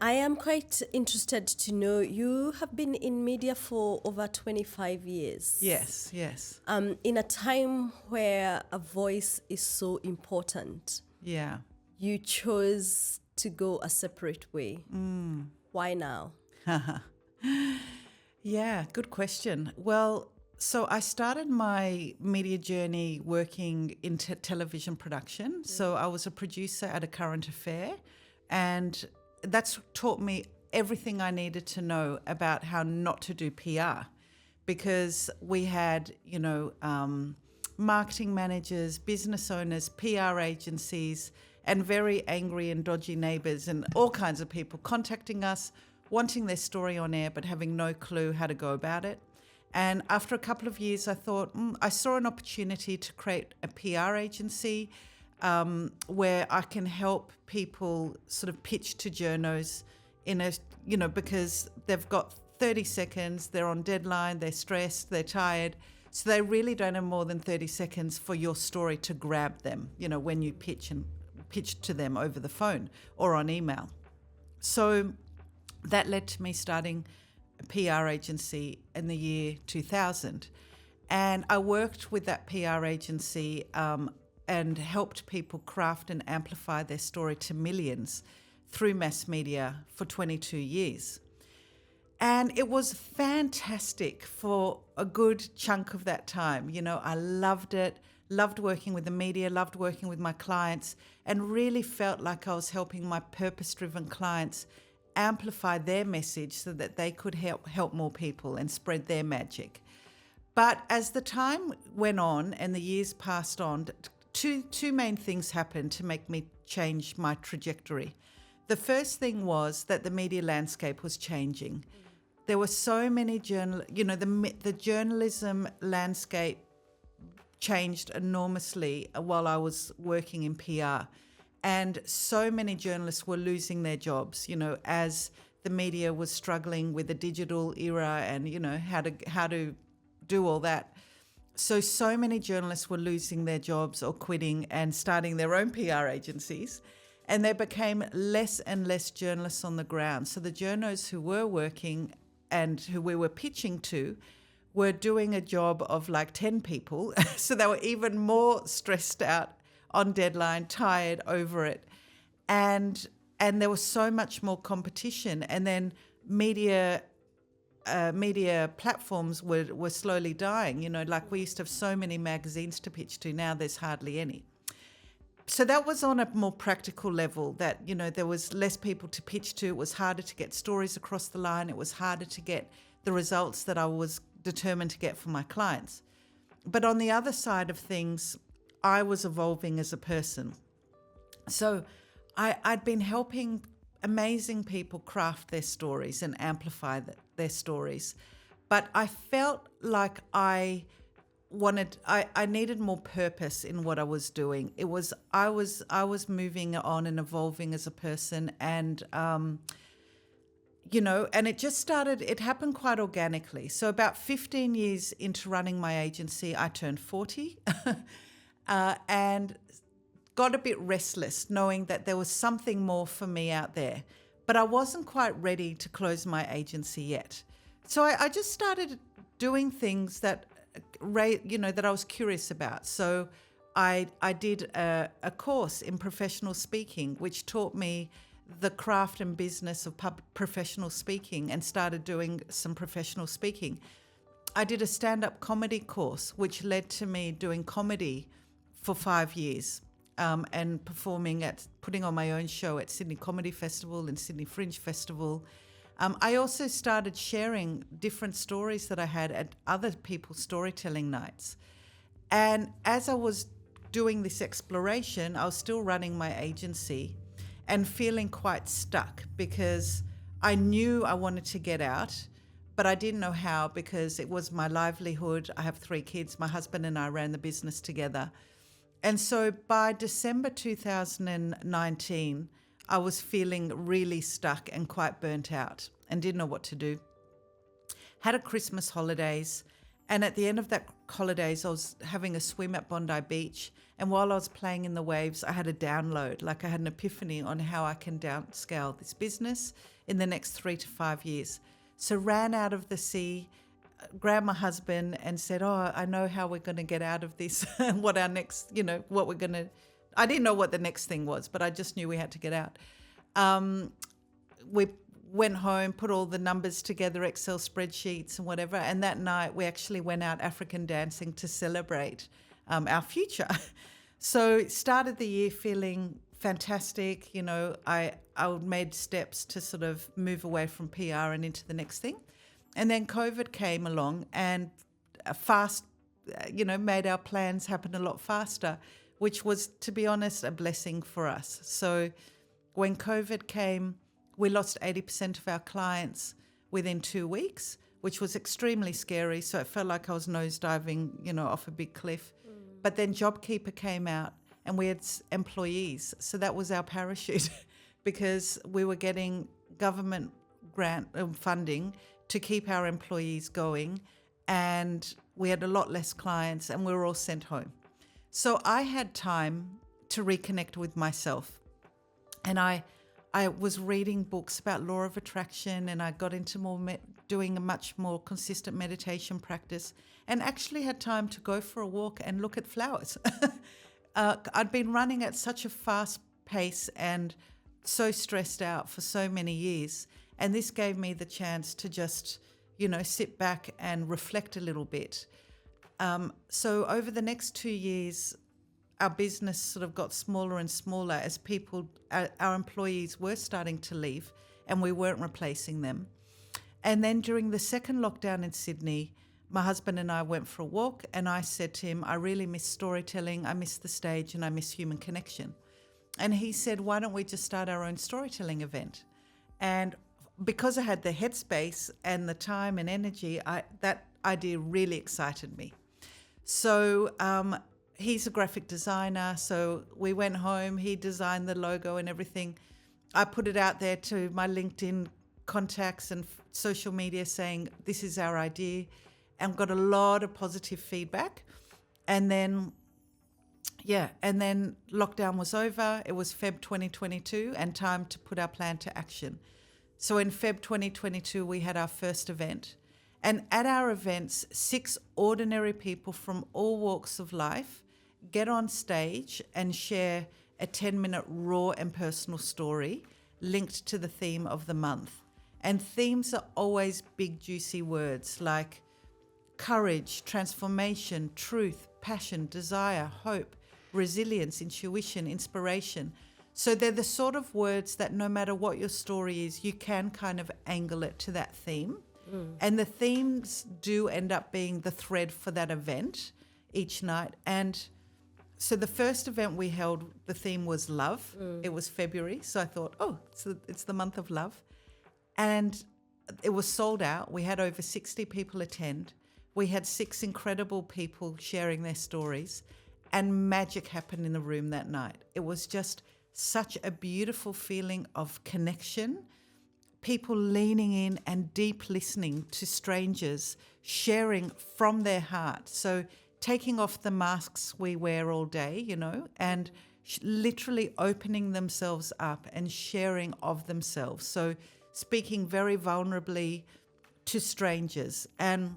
I am quite interested to know, you have been in media for over 25 years. Yes, yes. In a time where a voice is so important, Yeah. you chose to go a separate way. Why now? Yeah, good question. Well, so I started my media journey working in television production. So I was a producer at a current affair, and that's taught me everything I needed to know about how not to do PR, because we had, marketing managers, business owners, PR agencies, and very angry and dodgy neighbors and all kinds of people contacting us, wanting their story on air, but having no clue how to go about it. And after a couple of years, I thought, I saw an opportunity to create a PR agency where I can help people sort of pitch to journos because they've got 30 seconds, they're on deadline, they're stressed, they're tired. So they really don't have more than 30 seconds for your story to grab them, when you pitch to them over the phone or on email. So that led to me starting a PR agency in the year 2000. And I worked with that PR agency and helped people craft and amplify their story to millions through mass media for 22 years. And it was fantastic for a good chunk of that time. I loved it, loved working with the media, loved working with my clients, and really felt like I was helping my purpose-driven clients amplify their message so that they could help more people and spread their magic. But as the time went on and the years passed on, two main things happened to make me change my trajectory. The first thing was that the media landscape was changing. There were so many the journalism landscape changed enormously while I was working in PR. And so many journalists were losing their jobs, as the media was struggling with the digital era and, how to do all that. So many journalists were losing their jobs or quitting and starting their own PR agencies. And there became less and less journalists on the ground. So the journos who were working and who we were pitching to were doing a job of like 10 people. So they were even more stressed out, on deadline, tired, over it. And there was so much more competition. And then media platforms were slowly dying. Like we used to have so many magazines to pitch to, now there's hardly any. So that was on a more practical level, that, there was less people to pitch to. It was harder to get stories across the line. It was harder to get the results that I was determined to get for my clients. But on the other side of things, I was evolving as a person. So I'd been helping amazing people craft their stories and amplify their stories. But I felt like I needed more purpose in what I was doing. I was moving on and evolving as a person, and and it happened quite organically. So about 15 years into running my agency, I turned 40 and got a bit restless, knowing that there was something more for me out there. But I wasn't quite ready to close my agency yet. So I just started doing things that I was curious about. So I did a course in professional speaking, which taught me the craft and business of professional speaking, and started doing some professional speaking. I did a stand-up comedy course, which led to me doing comedy for 5 years and putting on my own show at Sydney Comedy Festival and Sydney Fringe Festival. I also started sharing different stories that I had at other people's storytelling nights. And as I was doing this exploration, I was still running my agency and feeling quite stuck, because I knew I wanted to get out, but I didn't know how, because it was my livelihood. I have 3 kids. My husband and I ran the business together. And so by December 2019, I was feeling really stuck and quite burnt out and didn't know what to do. Had a Christmas holidays And at the end of that holidays, I was having a swim at Bondi Beach. And while I was playing in the waves, I had a download, like I had an epiphany on how I can downscale this business in the next 3 to 5 years. So ran out of the sea, grabbed my husband and said, oh, I know how we're going to get out of this and what our next, what we're going to, I didn't know what the next thing was, but I just knew we had to get out. We went home, put all the numbers together, Excel spreadsheets and whatever. And that night we actually went out African dancing to celebrate our future. So started the year feeling fantastic. I made steps to sort of move away from PR and into the next thing. And then COVID came along and made our plans happen a lot faster, which was, to be honest, a blessing for us. So when COVID came, we lost 80% of our clients within 2 weeks, which was extremely scary. So it felt like I was nosediving, off a big cliff. But then JobKeeper came out and we had employees. So that was our parachute because we were getting government grant funding to keep our employees going, and we had a lot less clients and we were all sent home. So I had time to reconnect with myself, and I was reading books about law of attraction, and I got into doing a much more consistent meditation practice, and actually had time to go for a walk and look at flowers. I'd been running at such a fast pace and so stressed out for so many years. And this gave me the chance to just, sit back and reflect a little bit. So over the next 2 years, our business sort of got smaller and smaller as our employees were starting to leave and we weren't replacing them. And then during the second lockdown in Sydney, my husband and I went for a walk, and I said to him, I really miss storytelling, I miss the stage, and I miss human connection. And he said, why don't we just start our own storytelling event? And because I had the headspace and the time and energy, that idea really excited me. So he's a graphic designer, so we went home, he designed the logo and everything. I put it out there to my LinkedIn contacts and social media saying, this is our idea, and got a lot of positive feedback. And then lockdown was over. It was Feb 2022 and time to put our plan to action. So in Feb 2022, we had our first event. And at our events, 6 ordinary people from all walks of life get on stage and share a 10-minute raw and personal story linked to the theme of the month. And themes are always big, juicy words like courage, transformation, truth, passion, desire, hope, resilience, intuition, inspiration. So they're the sort of words that no matter what your story is, you can kind of angle it to that theme. And the themes do end up being the thread for that event each night. And so the first event we held, the theme was love. It was February. So I thought, it's the month of love. And it was sold out. We had over 60 people attend. We had 6 incredible people sharing their stories, and magic happened in the room that night. It was just such a beautiful feeling of connection, people leaning in and deep listening to strangers, sharing from their heart. So taking off the masks we wear all day, and literally opening themselves up and sharing of themselves. So speaking very vulnerably to strangers. And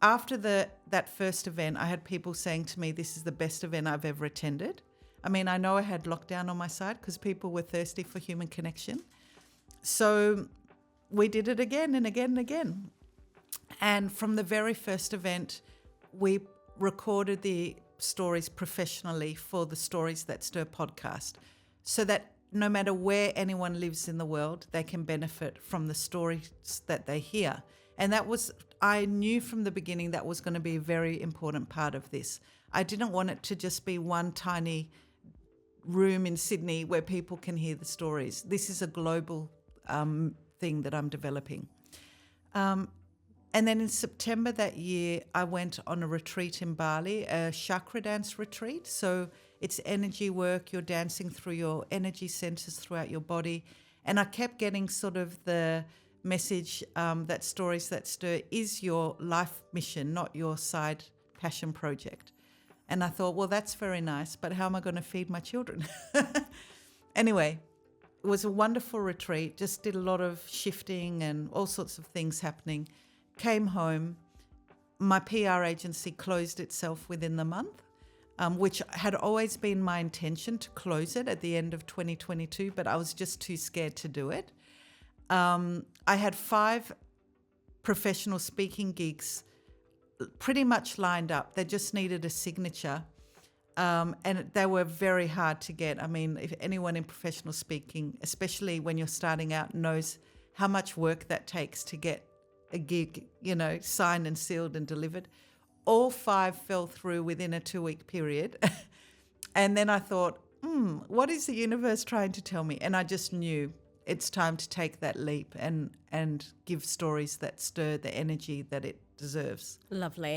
after that first event, I had people saying to me, this is the best event I've ever attended. I mean, I know I had lockdown on my side because people were thirsty for human connection. So we did it again and again and again. And from the very first event, we recorded the stories professionally for the Stories That Stir podcast, so that no matter where anyone lives in the world, they can benefit from the stories that they hear. And I knew from the beginning that was going to be a very important part of this. I didn't want it to just be one tiny room in Sydney where people can hear the stories. This is a global thing that I'm developing. And then in September that year, I went on a retreat in Bali, a chakra dance retreat. So it's energy work. You're dancing through your energy centers throughout your body. And I kept getting sort of the message that Stories That Stir is your life mission, not your side passion project. And I thought, well, that's very nice, but how am I going to feed my children? Anyway, it was a wonderful retreat, just did a lot of shifting and all sorts of things happening. Came home, my PR agency closed itself within the month, which had always been my intention to close it at the end of 2022, but I was just too scared to do it. I had 5 professional speaking gigs pretty much lined up. They just needed a signature, and they were very hard to get. I mean, if anyone in professional speaking, especially when you're starting out, knows how much work that takes to get a gig, signed and sealed and delivered. All 5 fell through within a 2-week period. And then I thought, what is the universe trying to tell me? And I just knew it's time to take that leap and give Stories That Stir the energy that it deserves. Lovely.